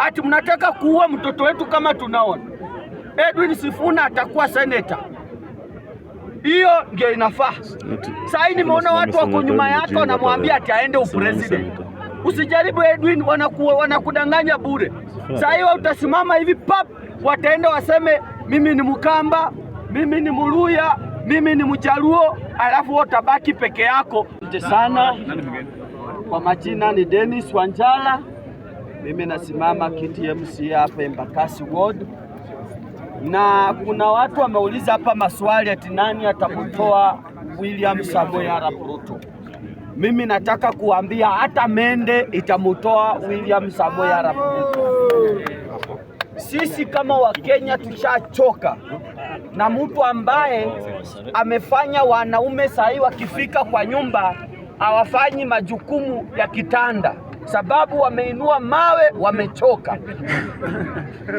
ati mnataka kuua mtoto wetu kama tunaona. Edwin Sifuna atakuwa senator. Hiyo ndio inafaa. Sasa nimeona watu wako nyuma yake wanamwambia ati aende upresident. Usijaribu Edwin, wanakudanganya bure. Sasa hiyo utasimama hivi pap, wataenda waseme mimi ni Mkamba, mimi ni Muluya, mimi ni Mjaluo, alafu utabaki peke yako. Sana. Kwa majina ni Dennis Wanjala. Mimi nasimama kiti MC hapa Embakasi Ward. Na kuna watu wameuliza hapa maswali ati nani atamtoa William Samoei Arap Ruto. Mimi nataka kuambia hata mende itamutoa William Samoei Arap Ruto. Sisi kama Wakenya tushachoka na mtu ambaye amefanya wanaume sahi wakifika kwa nyumba hawafanyi majukumu ya kitanda, sababu wameinua mawe, wamechoka.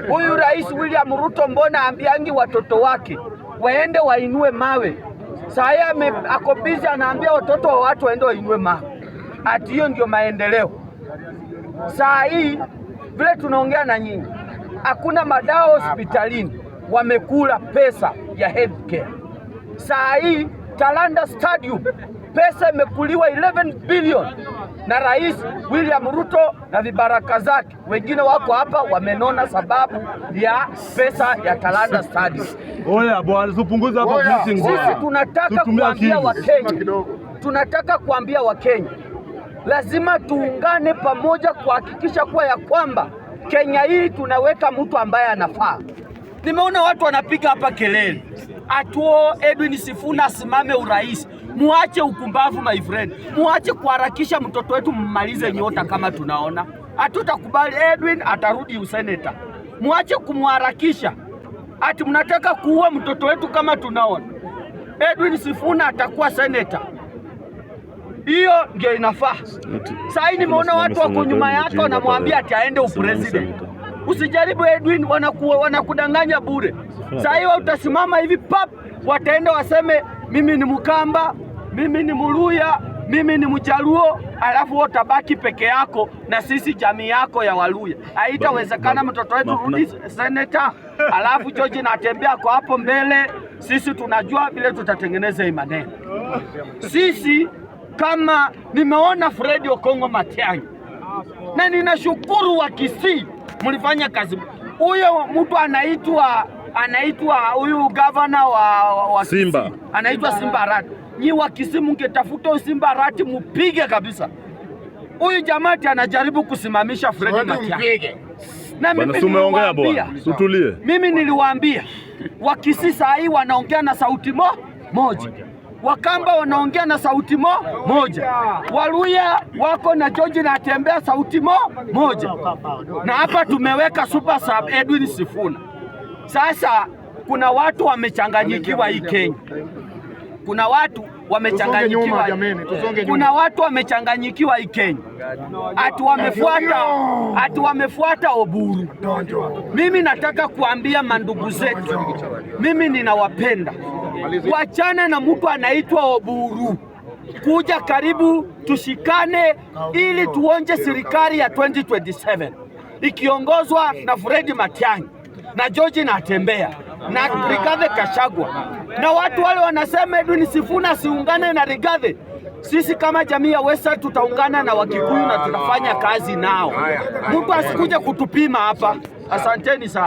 Huyu Rais William Ruto mbona ambiangi watoto wake waende wainue mawe? Sahi ako busy anaambia watoto wa watu waende wainue mawe. Ati hiyo ndio maendeleo. Sahi vile tunaongea na nyinyi, hakuna madawa hospitalini, wamekula pesa ya healthcare. Sahi Talanta Stadium pesa imekuliwa 11 billion na Rais William Ruto na vibaraka zake. Wengine wako hapa wamenona sababu ya pesa ya Talanta Stadium. Oya bwana, usipunguze hapo meeting bwana. Sisi tunataka kuambia Wakenya, tunataka kuambia Wakenya, lazima tuungane pamoja kuhakikisha kuwa ya kwamba Kenya hii tunaweka mtu ambaye anafaa. Nimeona watu wanapiga hapa kelele atuo Edwin Sifuna asimame urais. Muache ukumbavu my friend, muache kuharakisha mtoto wetu mmalize nyota kama tunaona. Hatutakubali Edwin atarudi useneta. Muache kumharakisha. Ati mnataka kuua mtoto wetu kama tunaona. Edwin Sifuna atakuwa seneta. Hiyo ndio inafaa. Sasa nimeona watu wako nyuma yake wanamwambia ati aende upresident. Usijaribu Edwin, wanakudanganya bure. Sasa hiyo utasimama hivi pap, wataenda waseme mimi ni Mkamba, mimi ni Muluya, mimi ni Mjaluo, alafu utabaki peke yako na sisi jamii yako ya Waluya. Haitawezekana mtoto wetu rudi senator, alafu George natembea kwa hapo mbele. Sisi tunajua vile tutatengeneza hii maneno. Sisi kama nimeona Fred Okongo Matiang'i na ninashukuru wa Kisii mlifanya kazi. Huyo mtu anaitwa huyu governor wa Simba, anaitwa Simba Arati. Nyi wa Kisii mngetafuta Simba Arati mupige kabisa. Huyu jamati anajaribu kusimamisha Fred Matiang'i. Na mimi niliwaambia wa Kisii saa hii wanaongea na sauti moja. Wakamba wanaongea na sauti moja. Waluya wako na George natembea sauti moja. Na hapa tumeweka super sub Edwin Sifuna. Sasa kuna watu wamechanganyikiwa hii Kenya. Kuna watu wamechanganyikiwa hii Kenya. Ati wamefuata Oburu. Mimi nataka kuambia mandugu zetu, mimi ninawapenda. Wachana na mtu anaitwa Oburu. Kuja karibu tushikane ili tuonje serikali ya 2027 ikiongozwa na Fred Matiang'i na George Natembea na Rigathi Gachagua. Na watu wale wanasema Edwin Sifuna siungane na Rigathi. Sisi kama jamii ya Western tutaungana na Wakikuyu na tutafanya kazi nao. Mtu asikuje kutupima hapa. Asanteni sana.